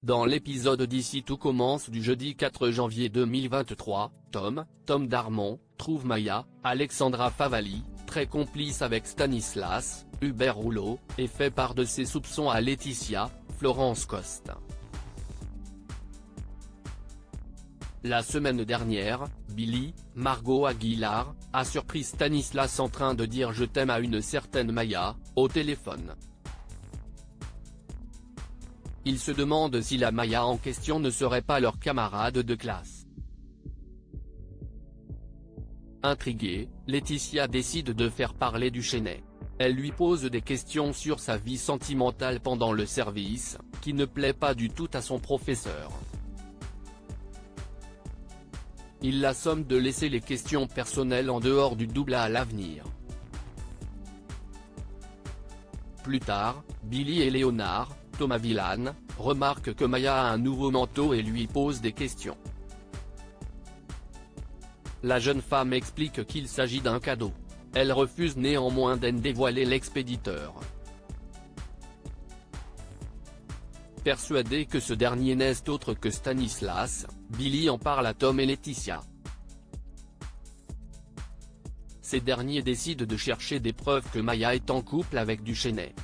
Dans l'épisode d'Ici tout commence du jeudi 4 janvier 2023, Tom Darmon, trouve Maya, Alexandra Favalli, très complice avec Stanislas, Hubert Rouleau, et fait part de ses soupçons à Laetitia, Florence Coste. La semaine dernière, Billy, Margot Aguilar, a surpris Stanislas en train de dire « je t'aime » à une certaine Maya, au téléphone. Il se demande si la Maya en question ne serait pas leur camarade de classe. Intriguée, Laetitia décide de faire parler Duchesnay. Elle lui pose des questions sur sa vie sentimentale pendant le service, qui ne plaît pas du tout à son professeur. Il la somme de laisser les questions personnelles en dehors du double à l'avenir. Plus tard, Billy et Léonard, Thomas Villane, remarquent que Maya a un nouveau manteau et lui pose des questions. La jeune femme explique qu'il s'agit d'un cadeau. Elle refuse néanmoins d'en dévoiler l'expéditeur. Persuadé que ce dernier n'est autre que Stanislas, Billy en parle à Tom et Laetitia. Ces derniers décident de chercher des preuves que Maya est en couple avec Duchesnay.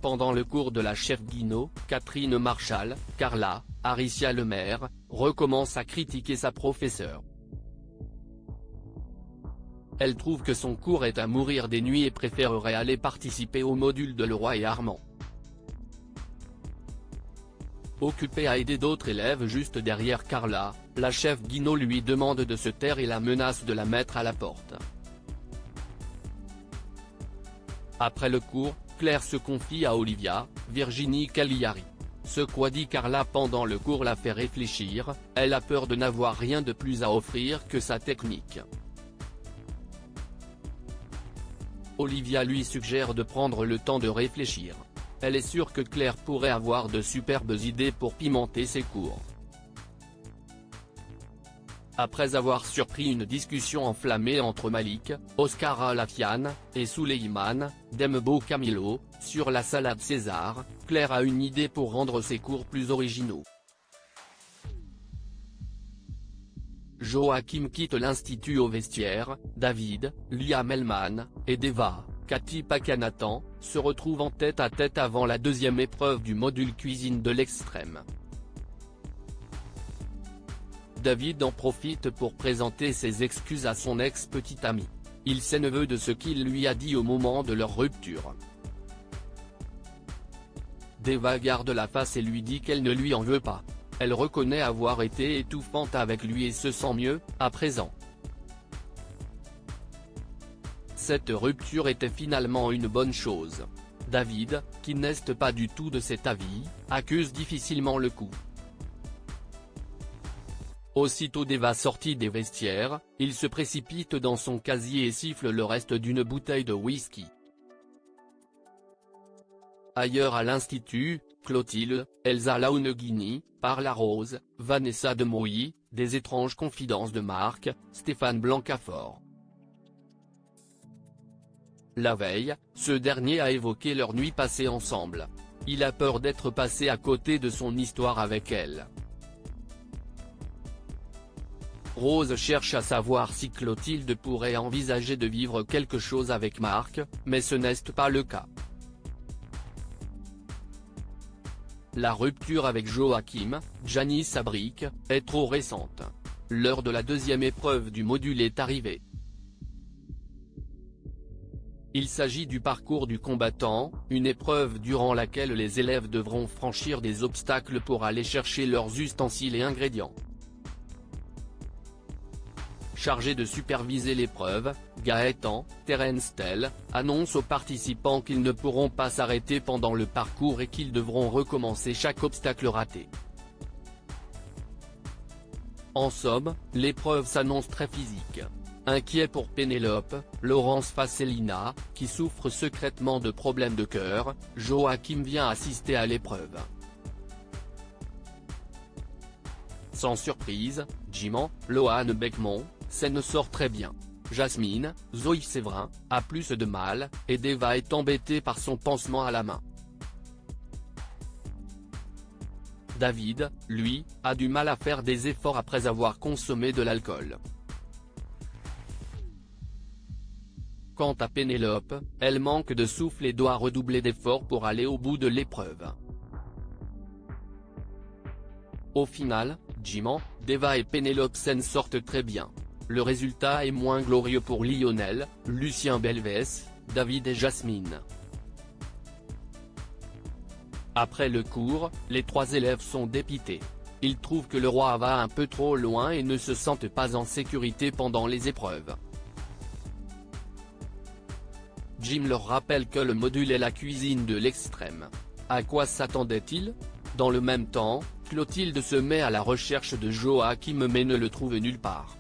Pendant le cours de la chef Guinaud, Catherine Marchal, Carla, Aricia Lemaire, recommence à critiquer sa professeure. Elle trouve que son cours est à mourir des nuits et préférerait aller participer au module de Leroy et Armand. Occupée à aider d'autres élèves juste derrière Carla, la chef Guinaud lui demande de se taire et la menace de la mettre à la porte. Après le cours, Claire se confie à Olivia, Virginie Cagliari. Ce qu'a dit Carla pendant le cours la fait réfléchir, elle a peur de n'avoir rien de plus à offrir que sa technique. Olivia lui suggère de prendre le temps de réfléchir. Elle est sûre que Claire pourrait avoir de superbes idées pour pimenter ses cours. Après avoir surpris une discussion enflammée entre Malik, Oscar Alafian, et Souleyman, Dembo Camilo, sur la salade César, Claire a une idée pour rendre ses cours plus originaux. Joachim quitte l'institut au vestiaire, David, Liam Hellman, et Deva, Cathy Pakanathan, se retrouvent en tête-à-tête avant la deuxième épreuve du module cuisine de l'extrême. David en profite pour présenter ses excuses à son ex-petite amie. Il s'est neveu de ce qu'il lui a dit au moment de leur rupture. Deva garde la face et lui dit qu'elle ne lui en veut pas. Elle reconnaît avoir été étouffante avec lui et se sent mieux, à présent. Cette rupture était finalement une bonne chose. David, qui n'est pas du tout de cet avis, accuse difficilement le coup. Aussitôt Deva sorti des vestiaires, il se précipite dans son casier et siffle le reste d'une bouteille de whisky. Ailleurs à l'institut, Clotilde, Elsa Launeghini, parle à Rose, Vanessa Demouy, des étranges confidences de Marc, Stéphane Blancafort. La veille, ce dernier a évoqué leur nuit passée ensemble. Il a peur d'être passé à côté de son histoire avec elle. Rose cherche à savoir si Clotilde pourrait envisager de vivre quelque chose avec Marc, mais ce n'est pas le cas. La rupture avec Joachim, Janice Abric, est trop récente. L'heure de la deuxième épreuve du module est arrivée. Il s'agit du parcours du combattant, une épreuve durant laquelle les élèves devront franchir des obstacles pour aller chercher leurs ustensiles et ingrédients. Chargé de superviser l'épreuve, Gaëtan, Terence Tell, annonce aux participants qu'ils ne pourront pas s'arrêter pendant le parcours et qu'ils devront recommencer chaque obstacle raté. En somme, l'épreuve s'annonce très physique. Inquiet pour Pénélope, Laurence face Elina, qui souffre secrètement de problèmes de cœur, Joachim vient assister à l'épreuve. Sans surprise, Jiman, Lohan Beckmont, scène sort très bien. Jasmine, Zoé Séverin, a plus de mal, et Deva est embêtée par son pansement à la main. David, lui, a du mal à faire des efforts après avoir consommé de l'alcool. Quant à Pénélope, elle manque de souffle et doit redoubler d'efforts pour aller au bout de l'épreuve. Au final, Jiman, Deva et Pénélope s'en sortent très bien. Le résultat est moins glorieux pour Lionel, Lucien Belvès, David et Jasmine. Après le cours, les 3 élèves sont dépités. Ils trouvent que le roi va un peu trop loin et ne se sentent pas en sécurité pendant les épreuves. Jim leur rappelle que le module est la cuisine de l'extrême. À quoi s'attendait-il? Dans le même temps, Clotilde se met à la recherche de Joachim mais ne le trouve nulle part.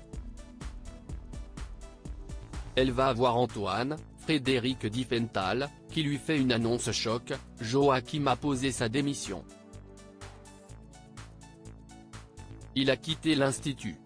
Elle va voir Antoine, Frédéric Diffenthal, qui lui fait une annonce choc: Joachim a posé sa démission. Il a quitté l'institut.